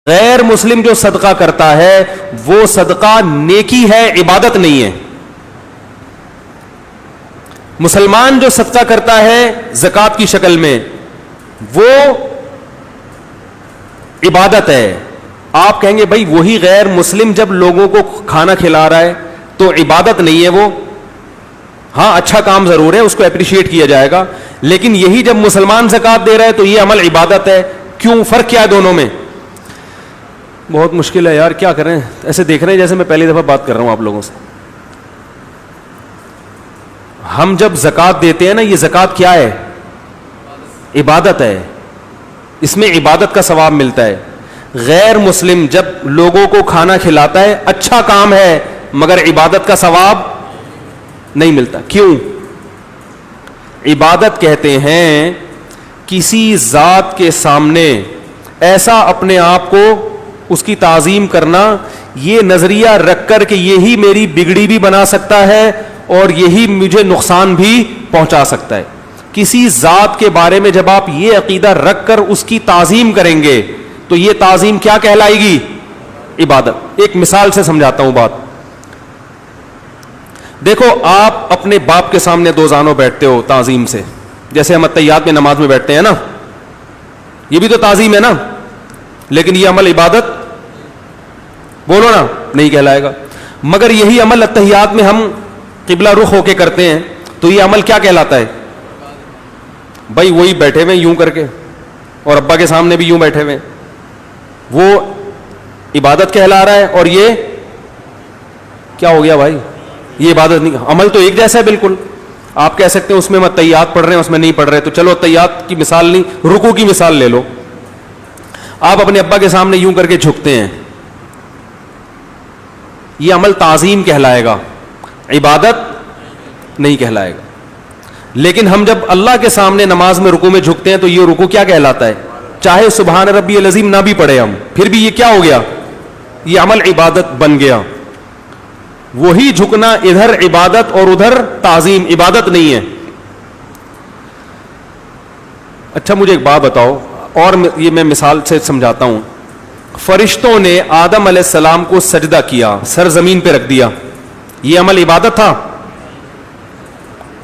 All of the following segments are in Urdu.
غیر مسلم جو صدقہ کرتا ہے وہ صدقہ نیکی ہے، عبادت نہیں ہے. مسلمان جو صدقہ کرتا ہے زکوٰۃ کی شکل میں وہ عبادت ہے. آپ کہیں گے بھائی وہی غیر مسلم جب لوگوں کو کھانا کھلا رہا ہے تو عبادت نہیں ہے وہ؟ ہاں اچھا کام ضرور ہے، اس کو اپریشیٹ کیا جائے گا، لیکن یہی جب مسلمان زکوٰۃ دے رہا ہے تو یہ عمل عبادت ہے. کیوں؟ فرق کیا ہے دونوں میں؟ بہت مشکل ہے یار، کیا کریں؟ ایسے دیکھ رہے ہیں جیسے میں پہلی دفعہ بات کر رہا ہوں آپ لوگوں سے. ہم جب زکوٰۃ دیتے ہیں نا، یہ زکوٰۃ کیا ہے؟ عبادت ہے، اس میں عبادت کا ثواب ملتا ہے. غیر مسلم جب لوگوں کو کھانا کھلاتا ہے اچھا کام ہے مگر عبادت کا ثواب نہیں ملتا. کیوں؟ عبادت کہتے ہیں کسی ذات کے سامنے ایسا اپنے آپ کو اس کی تعظیم کرنا، یہ نظریہ رکھ کر کہ یہی میری بگڑی بھی بنا سکتا ہے اور یہی مجھے نقصان بھی پہنچا سکتا ہے. کسی ذات کے بارے میں جب آپ یہ عقیدہ رکھ کر اس کی تعظیم کریں گے تو یہ تعظیم کیا کہلائے گی؟ عبادت. ایک مثال سے سمجھاتا ہوں بات. دیکھو آپ اپنے باپ کے سامنے دو زانوں بیٹھتے ہو تعظیم سے، جیسے ہم اتحیات میں نماز میں بیٹھتے ہیں نا، یہ بھی تو تعظیم ہے نا، لیکن یہ عمل عبادت بولو نا نہیں کہلائے گا. مگر یہی عمل اتحیات میں ہم قبلہ رخ ہو کے کرتے ہیں تو یہ عمل کیا کہلاتا ہے؟ بھائی وہی بیٹھے ہوئے یوں کر کے اور ابا کے سامنے بھی یوں بیٹھے ہوئے، وہ عبادت کہلا رہا ہے اور یہ کیا ہو گیا بھائی؟ یہ عبادت نہیں. عمل تو ایک جیسا ہے بالکل. آپ کہہ سکتے ہیں اس میں ہم اتحیات پڑھ رہے ہیں اس میں نہیں پڑھ رہے، تو چلو اتحیات کی مثال نہیں، رکوع کی مثال لے لو. آپ اپنے ابا کے سامنے یوں کر کے جھکتے ہیں، یہ عمل تعظیم کہلائے گا، عبادت نہیں کہلائے گا. لیکن ہم جب اللہ کے سامنے نماز میں رکوع میں جھکتے ہیں تو یہ رکوع کیا کہلاتا ہے؟ چاہے سبحان ربی العظیم نہ بھی پڑھے ہم، پھر بھی یہ کیا ہو گیا؟ یہ عمل عبادت بن گیا. وہی جھکنا ادھر عبادت اور ادھر تعظیم، عبادت نہیں ہے. اچھا مجھے ایک بات بتاؤ، اور یہ میں مثال سے سمجھاتا ہوں. فرشتوں نے آدم علیہ السلام کو سجدہ کیا، سر زمین پہ رکھ دیا، یہ عمل عبادت تھا؟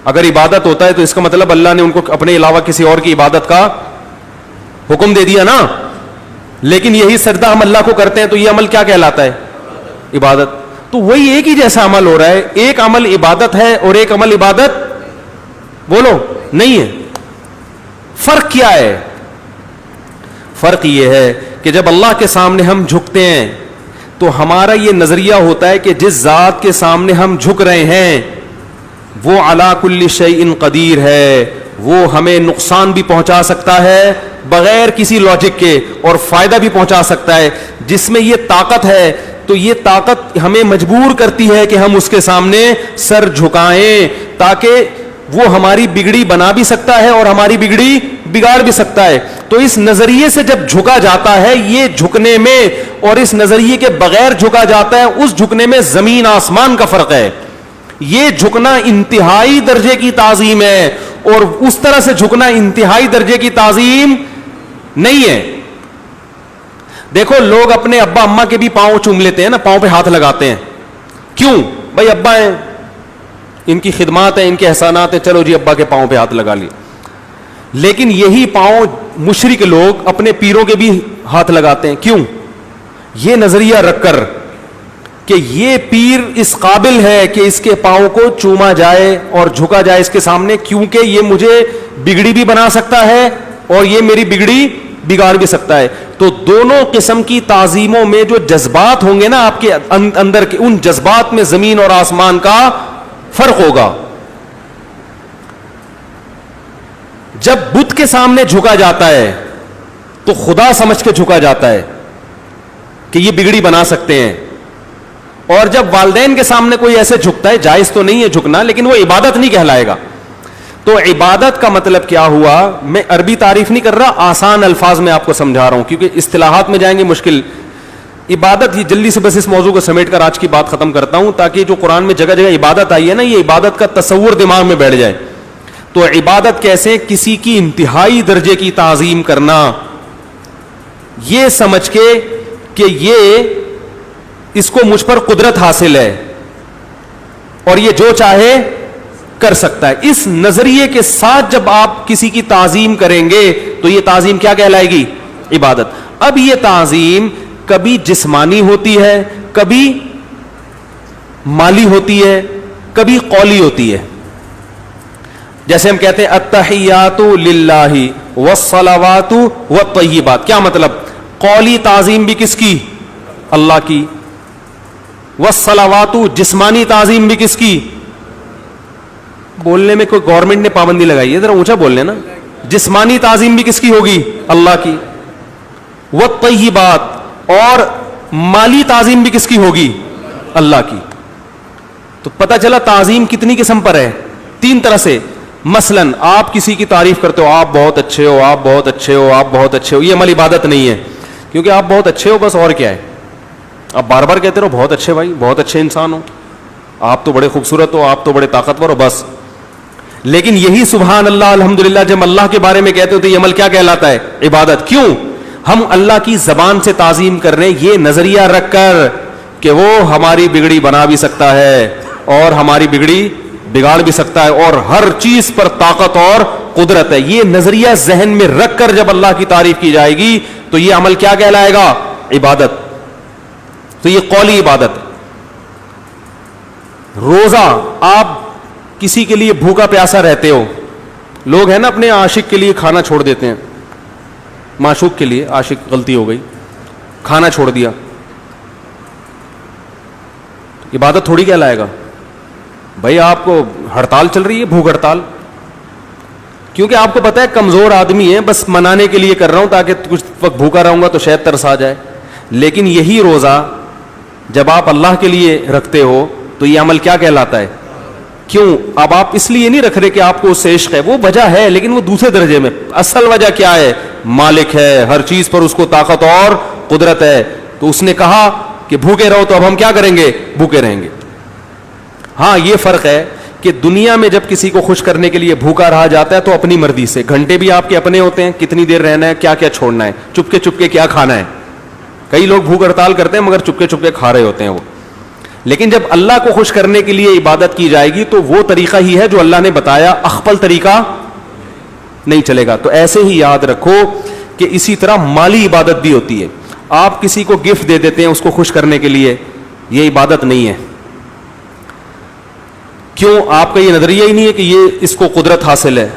اگر عبادت ہوتا ہے تو اس کا مطلب اللہ نے ان کو اپنے علاوہ کسی اور کی عبادت کا حکم دے دیا نا. لیکن یہی سجدہ ہم اللہ کو کرتے ہیں تو یہ عمل کیا کہلاتا ہے؟ عبادت. تو وہی ایک ہی جیسا عمل ہو رہا ہے، ایک عمل عبادت ہے اور ایک عمل عبادت بولو نہیں ہے. فرق کیا ہے؟ فرق یہ ہے کہ جب اللہ کے سامنے ہم جھکتے ہیں تو ہمارا یہ نظریہ ہوتا ہے کہ جس ذات کے سامنے ہم جھک رہے ہیں وہ علی کل شیء قدیر ہے، وہ ہمیں نقصان بھی پہنچا سکتا ہے بغیر کسی لاجک کے اور فائدہ بھی پہنچا سکتا ہے. جس میں یہ طاقت ہے تو یہ طاقت ہمیں مجبور کرتی ہے کہ ہم اس کے سامنے سر جھکائیں، تاکہ وہ ہماری بگڑی بنا بھی سکتا ہے اور ہماری بگڑی بگاڑ بھی سکتا ہے. تو اس نظریے سے جب جھکا جاتا ہے یہ جھکنے میں، اور اس نظریے کے بغیر جھکا جاتا ہے اس جھکنے میں زمین آسمان کا فرق ہے. یہ جھکنا انتہائی درجے کی تعظیم ہے اور اس طرح سے جھکنا انتہائی درجے کی تعظیم نہیں ہے. دیکھو لوگ اپنے ابا اماں کے بھی پاؤں چوم لیتے ہیں نا، پاؤں پہ ہاتھ لگاتے ہیں. کیوں؟ بھائی ابا ہیں، ان کی خدمات ہیں، ان کے احسانات ہیں، چلو جی ابا کے پاؤں پہ ہاتھ لگا لیے. لیکن یہی پاؤں مشرک لوگ اپنے پیروں کے بھی ہاتھ لگاتے ہیں. کیوں؟ یہ نظریہ رکھ کر کہ یہ پیر اس قابل ہے کہ اس کے پاؤں کو چوما جائے اور جھکا جائے اس کے سامنے، کیونکہ یہ مجھے بگڑی بھی بنا سکتا ہے اور یہ میری بگڑی بگاڑ بھی سکتا ہے. تو دونوں قسم کی تعظیموں میں جو جذبات ہوں گے نا آپ کے اندر کے، ان جذبات میں زمین اور آسمان کا فرق ہوگا. جب بت کے سامنے جھکا جاتا ہے تو خدا سمجھ کے جھکا جاتا ہے کہ یہ بگڑی بنا سکتے ہیں، اور جب والدین کے سامنے کوئی ایسے جھکتا ہے، جائز تو نہیں ہے جھکنا لیکن وہ عبادت نہیں کہلائے گا. تو عبادت کا مطلب کیا ہوا؟ میں عربی تعریف نہیں کر رہا، آسان الفاظ میں آپ کو سمجھا رہا ہوں کیونکہ اصطلاحات میں جائیں گے مشکل. عبادت، یہ جلدی سے بس اس موضوع کو سمیٹ کر آج کی بات ختم کرتا ہوں تاکہ جو قرآن میں جگہ جگہ عبادت آئی ہے نا، یہ عبادت کا تصور دماغ میں بیٹھ جائے. تو عبادت کیسے؟ کسی کی انتہائی درجے کی تعظیم کرنا، یہ سمجھ کے کہ یہ اس کو مجھ پر قدرت حاصل ہے اور یہ جو چاہے کر سکتا ہے. اس نظریے کے ساتھ جب آپ کسی کی تعظیم کریں گے تو یہ تعظیم کیا کہلائے گی؟ عبادت. اب یہ تعظیم کبھی جسمانی ہوتی ہے, کبھی مالی ہوتی ہے, کبھی قولی ہوتی ہے. جیسے ہم کہتے ہیں التحیات للہ والصلوات والطیبات, کیا مطلب؟ قولی تعظیم بھی کس کی؟ اللہ کی. والصلوات جسمانی تعظیم بھی کس کی؟ بولنے میں کوئی گورنمنٹ نے پابندی لگائی ہے, ذرا اونچا بولنے نا. جسمانی تعظیم بھی کس کی ہوگی؟ اللہ کی. والطیبات, اور مالی تعظیم بھی کس کی ہوگی؟ اللہ کی. تو پتہ چلا تعظیم کتنی قسم پر ہے؟ 3 طرح سے. مثلا آپ کسی کی تعریف کرتے ہو, آپ بہت اچھے ہو, آپ بہت اچھے ہو, آپ بہت اچھے ہو, یہ عمل عبادت نہیں ہے, کیونکہ آپ بہت اچھے ہو بس, اور کیا ہے؟ آپ بار بار کہتے رہو بہت اچھے بھائی, بہت اچھے انسان ہو, آپ تو بڑے خوبصورت ہو, آپ تو بڑے طاقتور ہو, بس. لیکن یہی سبحان اللہ الحمدللہ جب اللہ کے بارے میں کہتے ہو تو یہ عمل کیا کہلاتا ہے؟ عبادت. کیوں؟ ہم اللہ کی زبان سے تعظیم کر رہے ہیں یہ نظریہ رکھ کر کہ وہ ہماری بگڑی بنا بھی سکتا ہے اور ہماری بگڑی بگاڑ بھی سکتا ہے اور ہر چیز پر طاقت اور قدرت ہے. یہ نظریہ ذہن میں رکھ کر جب اللہ کی تعریف کی جائے گی تو یہ عمل کیا کہلائے گا؟ عبادت. تو یہ قولی عبادت. روزہ آپ کسی کے لیے بھوکا پیاسا رہتے ہو, لوگ ہیں نا اپنے عاشق کے لیے کھانا چھوڑ دیتے ہیں, معشوق کے لیے, عاشق غلطی ہو گئی, کھانا چھوڑ دیا, عبادت تھوڑی کہلائے گا بھائی. آپ کو ہڑتال چل رہی ہے, بھوک ہڑتال, کیونکہ آپ کو پتا ہے کمزور آدمی ہے, بس منانے کے لیے کر رہا ہوں تاکہ کچھ وقت بھوکا رہوں گا تو شاید ترس آ جائے. لیکن یہی روزہ جب آپ اللہ کے لیے رکھتے ہو تو یہ عمل کیا کہلاتا ہے؟ کیوں؟ اب آپ اس لیے نہیں رکھ رہے کہ آپ کو اس سے عشق ہے, وہ وجہ ہے لیکن وہ دوسرے درجے میں. اصل وجہ کیا ہے؟ مالک ہے, ہر چیز پر اس کو طاقت اور قدرت ہے. تو اس نے کہا کہ بھوکے رہو, تو اب ہم کیا کریں گے؟ بھوکے رہیں گے. ہاں یہ فرق ہے کہ دنیا میں جب کسی کو خوش کرنے کے لیے بھوکا رہا جاتا ہے تو اپنی مرضی سے, گھنٹے بھی آپ کے اپنے ہوتے ہیں, کتنی دیر رہنا ہے, کیا کیا چھوڑنا ہے, چپکے چپکے کیا کھانا ہے. کئی لوگ بھوک ہڑتال کرتے ہیں مگر چپکے چپکے کھا رہے ہوتے ہیں وہ. لیکن جب اللہ کو خوش کرنے کے لیے عبادت کی جائے گی تو وہ طریقہ ہی ہے جو اللہ نے بتایا, اخپل طریقہ نہیں چلے گا. تو ایسے ہی یاد رکھو کہ اسی طرح مالی عبادت بھی ہوتی ہے. آپ کسی کو گفٹ دے دیتے ہیں اس کو خوش کرنے کے لیے, یہ عبادت نہیں ہے. کیوں؟ آپ کا یہ نظریہ ہی نہیں ہے کہ یہ اس کو قدرت حاصل ہے,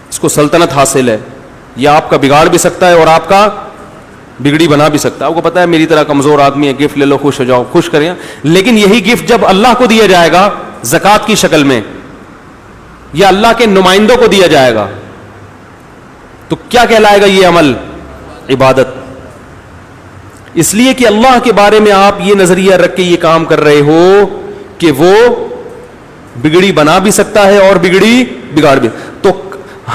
اس کو سلطنت حاصل ہے, یہ آپ کا بگاڑ بھی سکتا ہے اور آپ کا بگڑی بنا بھی سکتا ہے. آپ کو پتا ہے میری طرح کمزور آدمی ہے, گفٹ لے لو, خوش ہو جاؤ, خوش کریں. لیکن یہی گفٹ جب اللہ کو دیا جائے گا زکوٰۃ کی شکل میں یا اللہ کے نمائندوں کو دیا جائے گا تو کیا کہلائے گا یہ عمل؟ عبادت. اس لیے کہ اللہ کے بارے میں آپ یہ نظریہ رکھ کے یہ کام کر رہے ہو کہ وہ بگڑی بنا بھی سکتا ہے اور بگڑی بگاڑ بھی. تو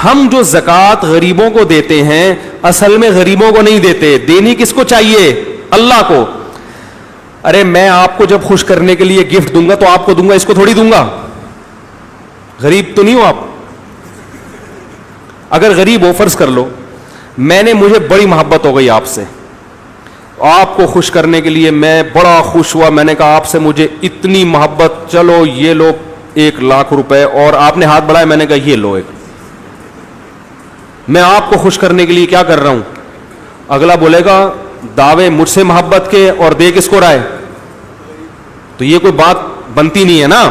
ہم جو زکوٰۃ غریبوں کو دیتے ہیں اصل میں غریبوں کو نہیں دیتے, دینی کس کو چاہیے؟ اللہ کو. ارے میں آپ کو جب خوش کرنے کے لیے گفٹ دوں گا تو آپ کو دوں گا, اس کو تھوڑی دوں گا. غریب تو نہیں ہو آپ. اگر غریب ہو, فرض کر لو مجھے بڑی محبت ہو گئی آپ سے, آپ کو خوش کرنے کے لیے میں بڑا خوش ہوا, میں نے کہا آپ سے مجھے اتنی محبت, چلو یہ لو 1,00,000 روپے, اور آپ نے ہاتھ بڑھایا, میں نے کہا یہ لو ایک. میں آپ کو خوش کرنے کے لیے کیا کر رہا ہوں. اگلا بولے گا دعوے مجھ سے محبت کے اور دے کس کو رائے, تو یہ کوئی بات بنتی نہیں ہے نا.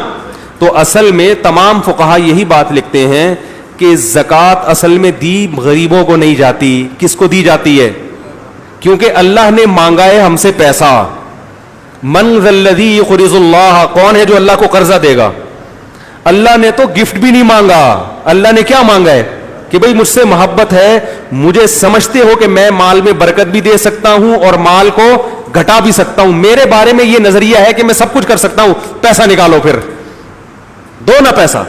تو اصل میں تمام فقہا یہی بات لکھتے ہیں کہ زکوٰۃ اصل میں دی غریبوں کو نہیں جاتی. کس کو دی جاتی ہے؟ کیونکہ اللہ نے مانگا ہے ہم سے پیسہ. من ذا الذی یقرض اللہ, کون ہے جو اللہ کو قرضہ دے گا؟ اللہ نے تو گفٹ بھی نہیں مانگا, اللہ نے کیا مانگا ہے کہ بھئی مجھ سے محبت ہے, مجھے سمجھتے ہو کہ میں مال میں برکت بھی دے سکتا ہوں اور مال کو گھٹا بھی سکتا ہوں, میرے بارے میں یہ نظریہ ہے کہ میں سب کچھ کر سکتا ہوں, پیسہ نکالو, پھر دو نا پیسہ.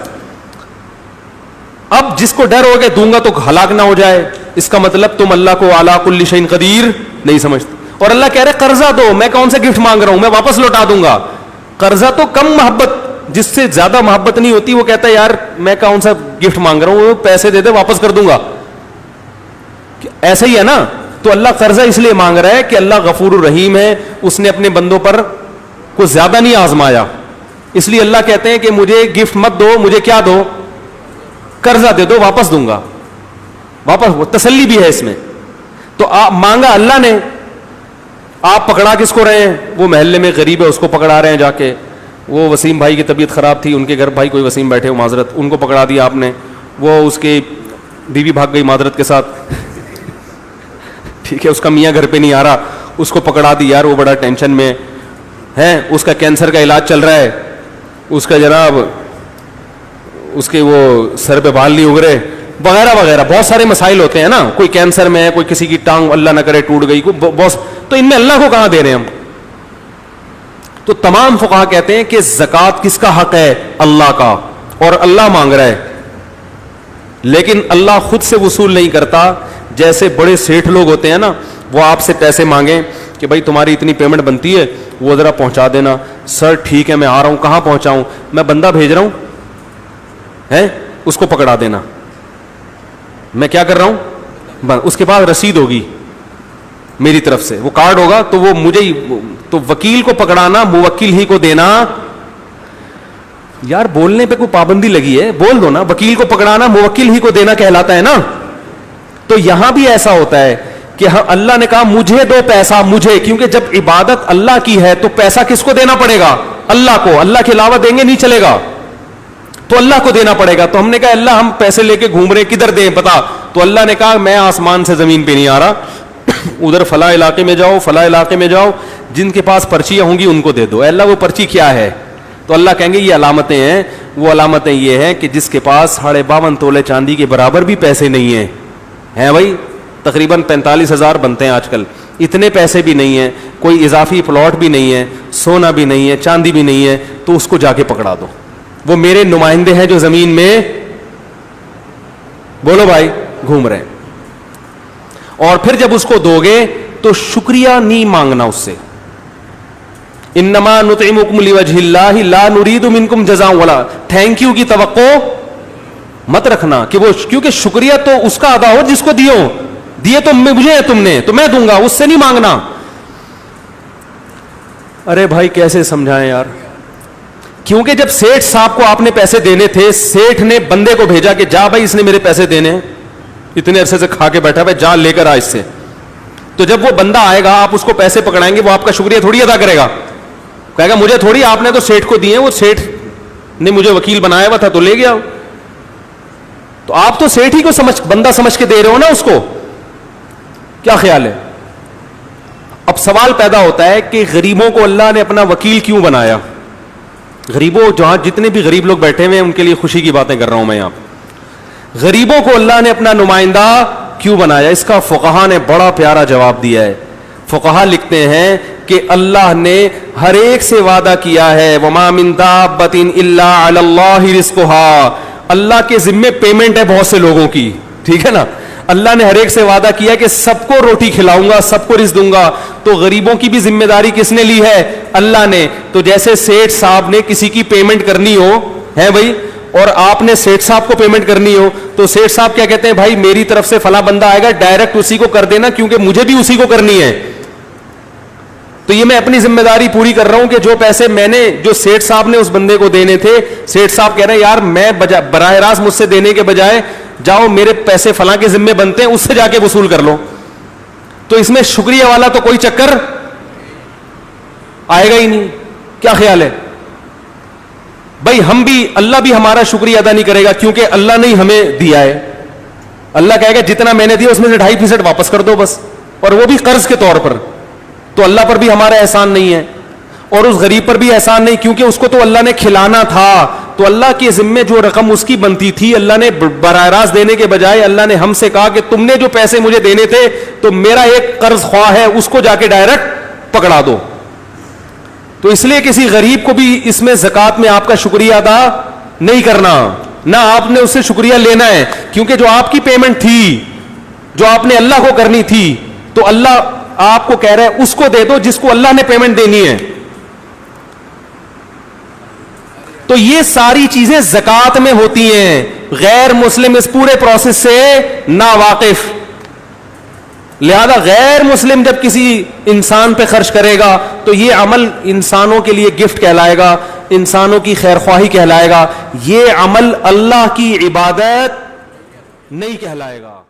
اب جس کو ڈر ہو کہ دوں گا تو ہلاک نہ ہو جائے, اس کا مطلب تم اللہ کو علی کل شیء قدیر نہیں سمجھتے. اور اللہ کہہ رہے قرضہ دو, میں کون سے گفٹ مانگ رہا ہوں, میں واپس لوٹا دوں گا. قرضہ تو کم محبت, جس سے زیادہ محبت نہیں ہوتی وہ کہتا ہے یار میں کون سا گفٹ مانگ رہا ہوں, وہ پیسے دے دے واپس کر دوں گا. ایسا ہی ہے نا, تو اللہ قرضہ اس لیے مانگ رہا ہے کہ اللہ غفور الرحیم ہے, اس نے اپنے بندوں پر کچھ زیادہ نہیں آزمایا, اس لیے اللہ کہتے ہیں کہ مجھے گفٹ مت دو, مجھے کیا دو, قرضہ دے دو, واپس دوں گا, واپس. تسلی بھی ہے اس میں. تو مانگا اللہ نے, آپ پکڑا کس کو رہے ہیں؟ وہ محلے میں غریب ہے اس کو پکڑا رہے ہیں جا کے. وہ وسیم بھائی کی طبیعت خراب تھی, ان کے گھر بھائی کوئی وسیم بیٹھے ہو معذرت, ان کو پکڑا دیا آپ نے. وہ اس کی بیوی بھاگ گئی معذرت کے ساتھ, ٹھیک ہے, اس کا میاں گھر پہ نہیں آ رہا, اس کو پکڑا دی یار, وہ بڑا ٹینشن میں ہے, اس کا کینسر کا علاج چل رہا ہے, اس کا جناب اس کے وہ سر پہ بال نہیں اگ رہے وغیرہ وغیرہ, بہت سارے مسائل ہوتے ہیں نا, کوئی کینسر میں ہے, کوئی کسی کی ٹانگ اللہ نہ کرے ٹوٹ گئی, بہت. تو ان میں اللہ کو کہاں دے رہے ہیں ہم؟ تو تمام فقہا کہتے ہیں کہ زکوٰۃ کس کا حق ہے؟ اللہ کا, اور اللہ مانگ رہا ہے, لیکن اللہ خود سے وصول نہیں کرتا. جیسے بڑے سیٹھ لوگ ہوتے ہیں نا, وہ آپ سے پیسے مانگیں کہ بھائی تمہاری اتنی پیمنٹ بنتی ہے, وہ ذرا پہنچا دینا. سر ٹھیک ہے میں آ رہا ہوں, کہاں پہنچاؤں؟ میں بندہ بھیج رہا ہوں ہے, اس کو پکڑا دینا. میں کیا کر رہا ہوں؟ اس کے بعد رسید ہوگی میری طرف سے, وہ کارڈ ہوگا, تو وہ مجھے ہی, تو وکیل کو پکڑانا, موکل ہی کو دینا. یار بولنے پہ کوئی پابندی لگی ہے, بول دو نا, وکیل کو پکڑانا موکل ہی کو دینا کہلاتا ہے نا. تو یہاں بھی ایسا ہوتا ہے کہ اللہ نے کہا مجھے دو پیسہ, مجھے, کیونکہ جب عبادت اللہ کی ہے تو پیسہ کس کو دینا پڑے گا؟ اللہ کو. اللہ کے علاوہ دیں گے نہیں چلے گا, تو اللہ کو دینا پڑے گا. تو ہم نے کہا اللہ ہم پیسے لے کے گھوم رہے, کدھر دیں بتا؟ تو اللہ نے کہا میں آسمان سے زمین پہ نہیں آ رہا, ادھر فلاں علاقے میں جاؤ, فلاں علاقے میں جاؤ, جن کے پاس پرچیاں ہوں گی ان کو دے دو. اللہ وہ پرچی کیا ہے؟ تو اللہ کہیں گے یہ علامتیں ہیں. وہ علامتیں یہ ہیں کہ جس کے پاس 52.5 تولے چاندی کے برابر بھی پیسے نہیں ہیں, ہیں بھائی تقریباً 45,000 بنتے ہیں آج کل, اتنے پیسے بھی نہیں ہیں, کوئی اضافی پلاٹ بھی نہیں ہے, سونا بھی نہیں ہے, چاندی بھی نہیں ہے, تو اس کو جا کے پکڑا دو. وہ میرے نمائندے ہیں جو زمین میں, بولو بھائی, گھوم رہے ہیں. اور پھر جب اس کو دو گے تو شکریہ نہیں مانگنا اس سے. انما نطعمکم لوجہ اللہ لا نرید منکم جزاء ولا, تھینک یو کی توقع مت رکھنا کہ وہ, کیونکہ شکریہ تو اس کا ادا ہو جس کو دیے تو مجھے تم نے, تو میں دوں گا, اس سے نہیں مانگنا. ارے بھائی کیسے سمجھائیں یار, کیونکہ جب سیٹھ صاحب کو آپ نے پیسے دینے تھے, سیٹھ نے بندے کو بھیجا کہ جا بھائی اس نے میرے پیسے دینے, اتنے عرصے سے کھا کے بیٹھا, بھائی جا لے کر آ اس سے. تو جب وہ بندہ آئے گا آپ اس کو پیسے پکڑائیں گے, وہ آپ کا شکریہ تھوڑی ادا کرے گا, کہے گا مجھے تھوڑی, آپ نے تو سیٹھ کو دیے, وہ سیٹھ نے مجھے وکیل بنایا ہوا تھا تو لے گیا. تو آپ تو سیٹھ ہی کو بندہ سمجھ کے دے رہے ہو نا اس کو. کیا خیال ہے؟ اب سوال پیدا ہوتا ہے کہ غریبوں کو اللہ نے اپنا وکیل کیوں بنایا؟ غریبوں, جہاں جتنے بھی غریب لوگ بیٹھے ہوئے ہیں ان کے لیے خوشی کی باتیں کر رہا ہوں میں یہاں. غریبوں کو اللہ نے اپنا نمائندہ کیوں بنایا؟ اس کا فقہا نے بڑا پیارا جواب دیا ہے. فقہا لکھتے ہیں کہ اللہ نے ہر ایک سے وعدہ کیا ہے, وما من دابۃ الا علی اللہ رزقها, اللہ کے ذمے پیمنٹ ہے بہت سے لوگوں کی, ٹھیک ہے نا. اللہ نے ہر ایک سے وعدہ کیا کہ سب کو روٹی کھلاؤں گا, سب کو رزق دوں گا. تو غریبوں کی بھی ذمہ داری کس نے لی ہے؟ اللہ نے. تو جیسے سیٹھ صاحب نے کسی کی پیمنٹ کرنی ہو ہے بھائی, اور آپ نے سیٹھ صاحب کو پیمنٹ کرنی ہو, تو سیٹھ صاحب کیا کہتے ہیں, بھائی میری طرف سے فلاں بندہ آئے گا, ڈائریکٹ اسی کو کر دینا کیونکہ مجھے بھی اسی کو کرنی ہے. تو یہ میں اپنی ذمہ داری پوری کر رہا ہوں کہ جو پیسے میں نے, جو سیٹھ صاحب نے اس بندے کو دینے تھے, سیٹھ صاحب کہہ رہے ہیں یار میں براہ راست مجھ سے دینے کے بجائے جاؤ میرے پیسے فلاں کے ذمے بنتے ہیں, اس سے جا کے وصول کر لو. تو اس میں شکریہ والا تو کوئی چکر آئے گا ہی نہیں. کیا خیال ہے بھائی؟ ہم بھی, اللہ بھی ہمارا شکریہ ادا نہیں کرے گا کیونکہ اللہ نے ہمیں دیا ہے. اللہ کہے گا جتنا میں نے دیا اس میں سے 2.5% واپس کر دو بس, اور وہ بھی قرض کے طور پر. تو اللہ پر بھی ہمارا احسان نہیں ہے, اور اس غریب پر بھی احسان نہیں, کیونکہ اس کو تو اللہ نے کھلانا تھا. تو اللہ کے ذمے جو رقم اس کی بنتی تھی, اللہ نے براہ راست دینے کے بجائے اللہ نے ہم سے کہا کہ تم نے جو پیسے مجھے دینے تھے تو میرا ایک قرض خواہ ہے, اس کو جا کے ڈائریکٹ پکڑا دو. تو اس لیے کسی غریب کو بھی اس میں زکوٰۃ میں آپ کا شکریہ ادا نہیں کرنا, نہ آپ نے اس سے شکریہ لینا ہے, کیونکہ جو آپ کی پیمنٹ تھی, جو آپ نے اللہ کو کرنی تھی, تو اللہ آپ کو کہہ رہا ہے اس کو دے دو جس کو اللہ نے پیمنٹ دینی ہے. تو یہ ساری چیزیں زکوٰۃ میں ہوتی ہیں. غیر مسلم اس پورے پروسیس سے نا واقف, لہذا غیر مسلم جب کسی انسان پہ خرچ کرے گا تو یہ عمل انسانوں کے لیے گفٹ کہلائے گا, انسانوں کی خیر خواہی کہلائے گا, یہ عمل اللہ کی عبادت نہیں کہلائے گا.